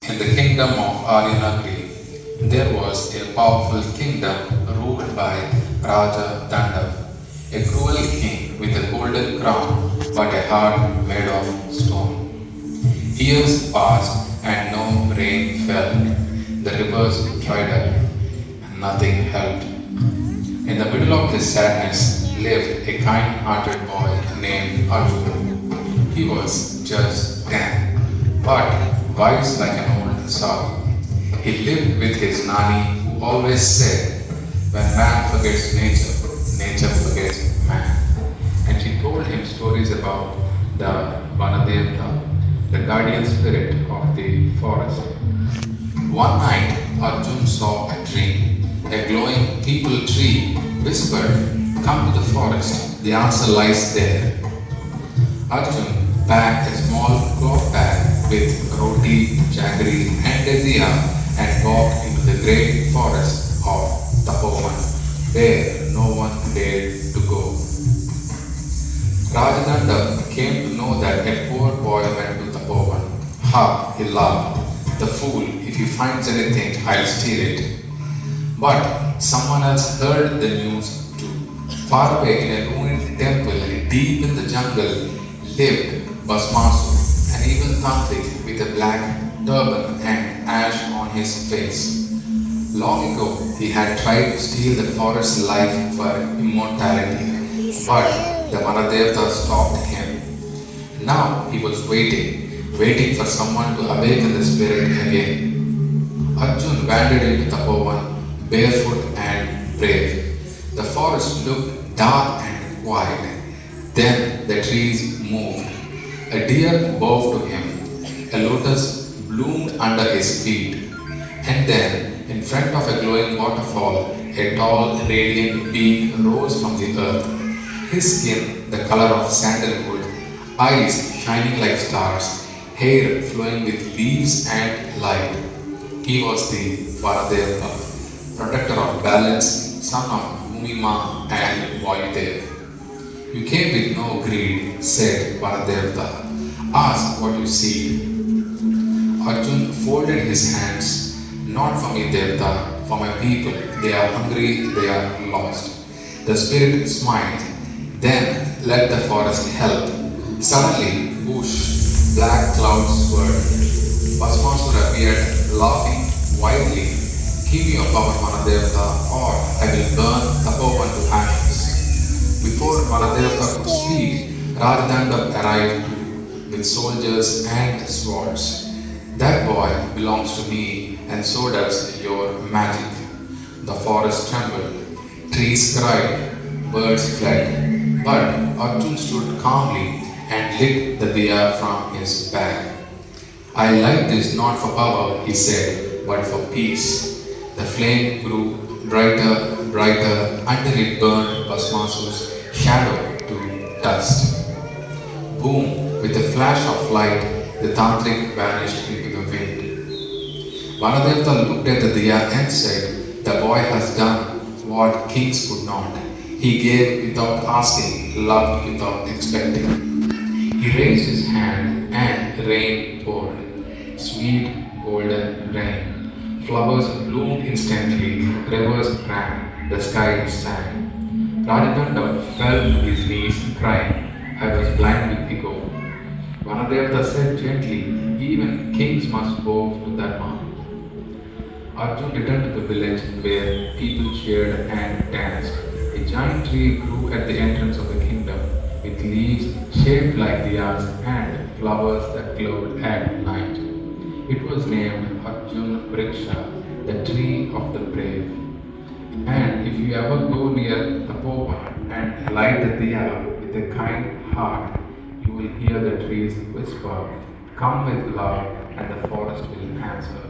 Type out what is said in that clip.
In the kingdom of Aryunagri, there was a powerful kingdom ruled by Raja Dandav, a cruel king with a golden crown but a heart made of stone. Years passed and no rain fell. The rivers dried up and nothing helped. In the middle of this sadness lived a kind-hearted boy named Arjun. He was just 10, but wise like an old sow. He lived with his Nani who always said, when man forgets nature, nature forgets man. And she told him stories about the Vanadevta, the guardian spirit of the forest. One night, Arjun saw a tree. A glowing people tree whispered, "Come to the forest, the answer lies there." Arjun packed a small cloth bag with roti, jaggery, and desiya and walked into the great forest of Tapovan, where no one dared to go. Rajananda came to know that a poor boy went to Tapovan. Ha, he laughed. The fool, if he finds anything, I'll steal it. But someone else heard the news too. Far away in a ruined temple deep in the jungle lived Basmasu, an evil tantric with a black turban and ash on his face. Long ago, he had tried to steal the forest's life for immortality, but the Vanadevta stopped him. Now he was waiting for someone to awaken the spirit again. Arjun wandered into Tapovan, barefoot and brave. The forest looked dark and quiet. Then the trees moved. A deer bowed to him. A lotus bloomed under his feet. And then, in front of a glowing waterfall, a tall, radiant being rose from the earth. His skin, the color of sandalwood, eyes shining like stars, hair flowing with leaves and light. He was the Varadeva, protector of balance, son of Bhoomi and Vayudev. You came with no greed, said Varadevta. Ask what you seek. Arjun folded his hands. Not for me, Devta, for my people. They are hungry, they are lost. The spirit smiled. Then let the forest help. Suddenly, whoosh, black clouds swirled. Bhasmasura appeared, laughing wildly. Give me your power, Vanadevta, or I will burn Tapovan to ashes. Before Vanadevta could speak, Rajadanda arrived with soldiers and swords. That boy belongs to me, and so does your magic. The forest trembled, trees cried, birds fled, but Arjun stood calmly and lit the diya from his bag. I light this not for power, he said, but for peace. The flame grew brighter until it burned Basmasu's shadow to dust. Boom! With a flash of light, the tantric vanished into the wind. Vanadevta looked at the diya and said, "The boy has done what kings could not. He gave without asking, loved without expecting." He raised his hand and rain poured. Sweet golden rain. Flowers bloomed instantly, rivers ran, the sky sang. Rajadanda fell to his knees crying, "I was blind with ego." Vanadevta said gently, "Even kings must bow to Dharma." Arjun returned to the village where people cheered and danced. A giant tree grew at the entrance of the kingdom, with leaves shaped like diyas and flowers that glowed at night. It was named Arjun Vriksha, the tree of the brave. And if you ever go near Tapovan and light the diya with a kind heart, you will hear the trees whisper, "Come with love," and the forest will answer.